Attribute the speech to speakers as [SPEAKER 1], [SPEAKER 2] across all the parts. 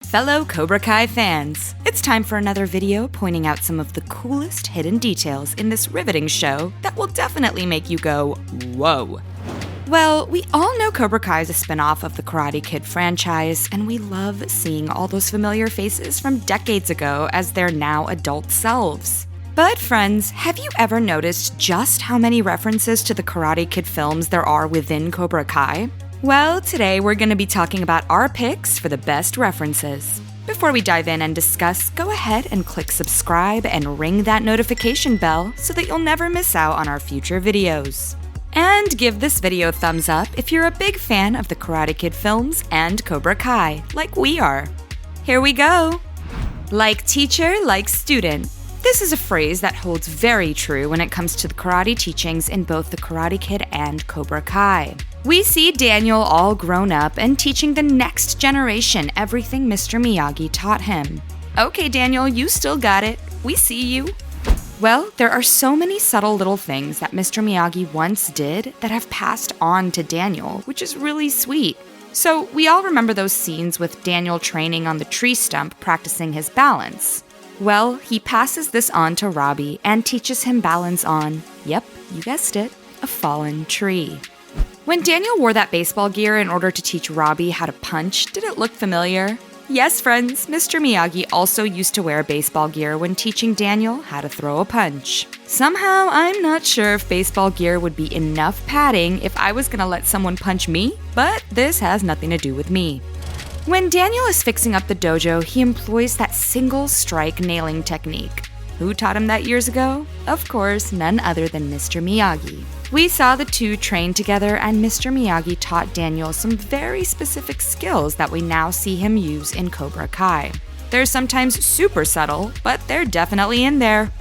[SPEAKER 1] Fellow Cobra Kai fans, it's time for another video pointing out some of the coolest hidden details in this riveting show that will definitely make you go, whoa. Well, we all know Cobra Kai is a spin-off of the Karate Kid franchise, and we love seeing all those familiar faces from decades ago as their now adult selves. But friends, have you ever noticed just how many references to the Karate Kid films there are within Cobra Kai? Well, today we're going to be talking about our picks for the best references. Before we dive in and discuss, go ahead and click subscribe and ring that notification bell so that you'll never miss out on our future videos. And give this video a thumbs up if you're a big fan of the Karate Kid films and Cobra Kai, like we are. Here we go! Like teacher, like student. This is a phrase that holds very true when it comes to the karate teachings in both the Karate Kid and Cobra Kai. We see Daniel all grown up and teaching the next generation everything Mr. Miyagi taught him. Okay, Daniel, you still got it. We see you. Well, there are so many subtle little things that Mr. Miyagi once did that have passed on to Daniel, which is really sweet. So we all remember those scenes with Daniel training on the tree stump practicing his balance. Well, he passes this on to Robbie and teaches him balance on, yep, you guessed it, a fallen tree. When Daniel wore that baseball gear in order to teach Robbie how to punch, did it look familiar? Yes, friends, Mr. Miyagi also used to wear baseball gear when teaching Daniel how to throw a punch. Somehow, I'm not sure if baseball gear would be enough padding if I was gonna let someone punch me, but this has nothing to do with me. When Daniel is fixing up the dojo, he employs that single strike nailing technique. Who taught him that years ago? Of course, none other than Mr. Miyagi. We saw the two train together, and Mr. Miyagi taught Daniel some very specific skills that we now see him use in Cobra Kai. They're sometimes super subtle, but they're definitely in there.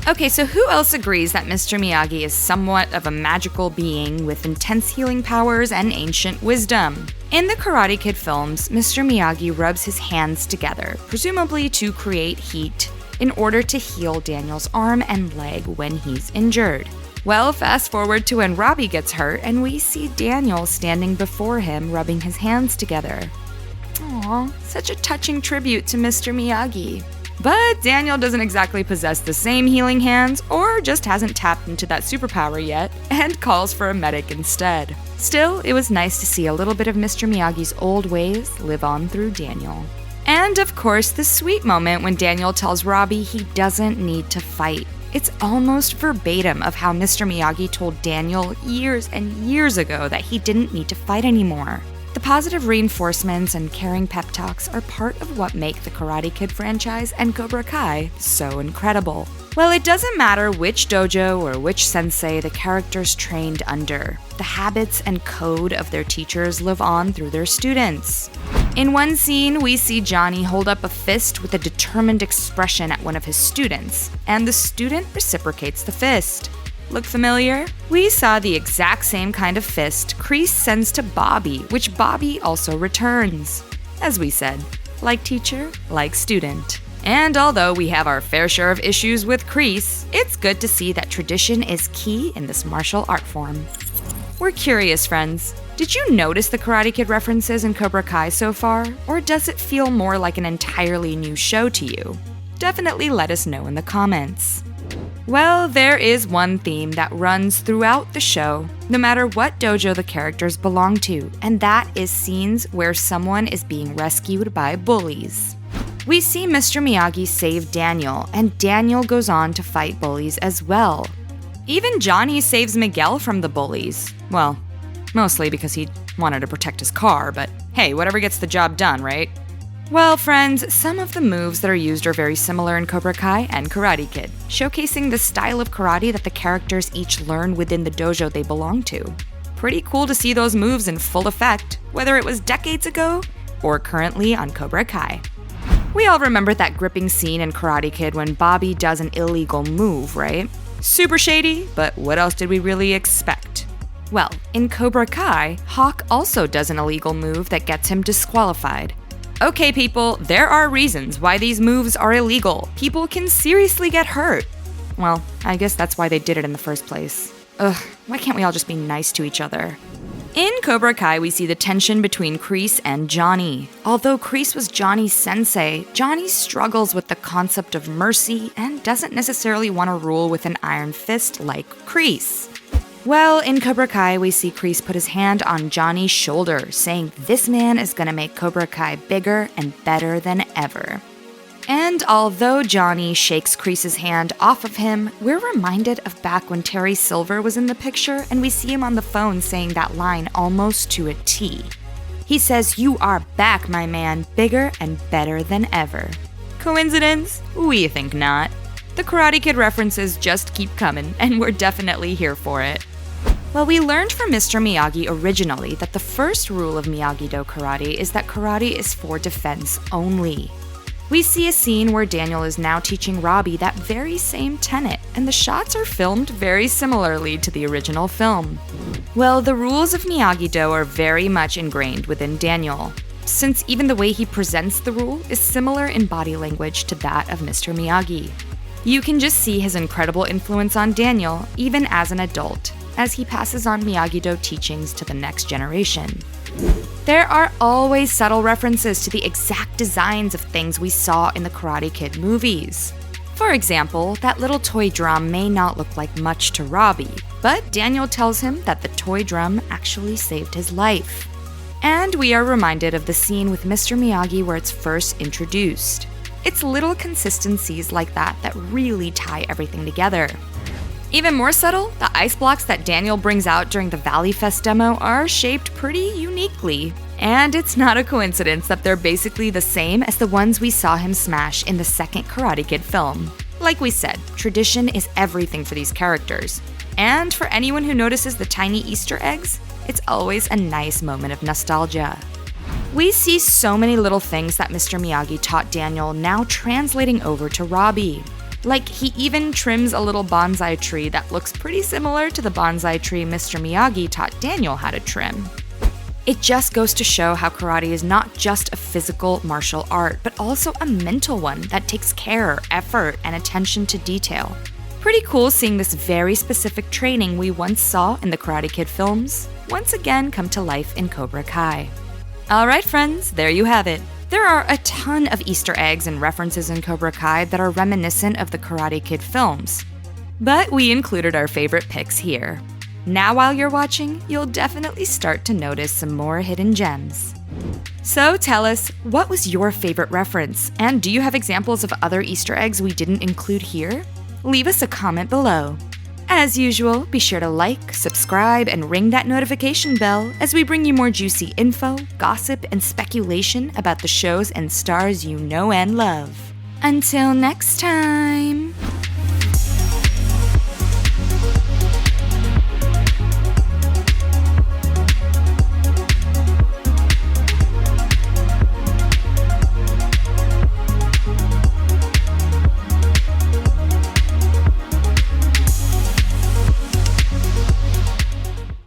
[SPEAKER 1] Okay, so who else agrees that Mr. Miyagi is somewhat of a magical being with intense healing powers and ancient wisdom? In the Karate Kid films, Mr. Miyagi rubs his hands together, presumably to create heat, in order to heal Daniel's arm and leg when he's injured. Well, fast forward to when Robbie gets hurt and we see Daniel standing before him rubbing his hands together. Aww, such a touching tribute to Mr. Miyagi. But Daniel doesn't exactly possess the same healing hands or just hasn't tapped into that superpower yet and calls for a medic instead. Still, it was nice to see a little bit of Mr. Miyagi's old ways live on through Daniel. And of course, the sweet moment when Daniel tells Robbie he doesn't need to fight. It's almost verbatim of how Mr. Miyagi told Daniel years and years ago that he didn't need to fight anymore. The positive reinforcements and caring pep talks are part of what make the Karate Kid franchise and Cobra Kai so incredible. Well, it doesn't matter which dojo or which sensei the characters trained under. The habits and code of their teachers live on through their students. In one scene, we see Johnny hold up a fist with a determined expression at one of his students, and the student reciprocates the fist. Look familiar? We saw the exact same kind of fist Kreese sends to Bobby, which Bobby also returns. As we said, like teacher, like student. And although we have our fair share of issues with Kreese, it's good to see that tradition is key in this martial art form. We're curious, friends. Did you notice the Karate Kid references in Cobra Kai so far, or does it feel more like an entirely new show to you? Definitely let us know in the comments. Well, there is one theme that runs throughout the show, no matter what dojo the characters belong to, and that is scenes where someone is being rescued by bullies. We see Mr. Miyagi save Daniel, and Daniel goes on to fight bullies as well. Even Johnny saves Miguel from the bullies. Well, mostly because he wanted to protect his car, but hey, whatever gets the job done, right? Well, friends, some of the moves that are used are very similar in Cobra Kai and Karate Kid, showcasing the style of karate that the characters each learn within the dojo they belong to. Pretty cool to see those moves in full effect, whether it was decades ago or currently on Cobra Kai. We all remember that gripping scene in Karate Kid when Bobby does an illegal move, right? Super shady, but what else did we really expect? Well, in Cobra Kai, Hawk also does an illegal move that gets him disqualified. Okay, people, there are reasons why these moves are illegal. People can seriously get hurt. Well, I guess that's why they did it in the first place. Ugh, why can't we all just be nice to each other? In Cobra Kai, we see the tension between Kreese and Johnny. Although Kreese was Johnny's sensei, Johnny struggles with the concept of mercy and doesn't necessarily want to rule with an iron fist like Kreese. Well, in Cobra Kai, we see Kreese put his hand on Johnny's shoulder, saying this man is gonna make Cobra Kai bigger and better than ever. And although Johnny shakes Kreese's hand off of him, we're reminded of back when Terry Silver was in the picture and we see him on the phone saying that line almost to a T. He says, "You are back, my man, bigger and better than ever." Coincidence? We think not. The Karate Kid references just keep coming, and we're definitely here for it. Well, we learned from Mr. Miyagi originally that the first rule of Miyagi-Do karate is that karate is for defense only. We see a scene where Daniel is now teaching Robbie that very same tenet, and the shots are filmed very similarly to the original film. Well, the rules of Miyagi-Do are very much ingrained within Daniel, since even the way he presents the rule is similar in body language to that of Mr. Miyagi. You can just see his incredible influence on Daniel, even as an adult, as he passes on Miyagi-Do teachings to the next generation. There are always subtle references to the exact designs of things we saw in the Karate Kid movies. For example, that little toy drum may not look like much to Robbie, but Daniel tells him that the toy drum actually saved his life. And we are reminded of the scene with Mr. Miyagi where it's first introduced. It's little consistencies like that that really tie everything together. Even more subtle, the ice blocks that Daniel brings out during the Valley Fest demo are shaped pretty uniquely. And it's not a coincidence that they're basically the same as the ones we saw him smash in the second Karate Kid film. Like we said, tradition is everything for these characters. And for anyone who notices the tiny Easter eggs, it's always a nice moment of nostalgia. We see so many little things that Mr. Miyagi taught Daniel now translating over to Robbie. Like, he even trims a little bonsai tree that looks pretty similar to the bonsai tree Mr. Miyagi taught Daniel how to trim. It just goes to show how karate is not just a physical martial art, but also a mental one that takes care, effort, and attention to detail. Pretty cool seeing this very specific training we once saw in the Karate Kid films once again come to life in Cobra Kai. Alright friends, there you have it. There are a ton of Easter eggs and references in Cobra Kai that are reminiscent of the Karate Kid films, but we included our favorite picks here. Now while you're watching, you'll definitely start to notice some more hidden gems. So tell us, what was your favorite reference? And do you have examples of other Easter eggs we didn't include here? Leave us a comment below. As usual, be sure to like, subscribe, and ring that notification bell as we bring you more juicy info, gossip, and speculation about the shows and stars you know and love. Until next time!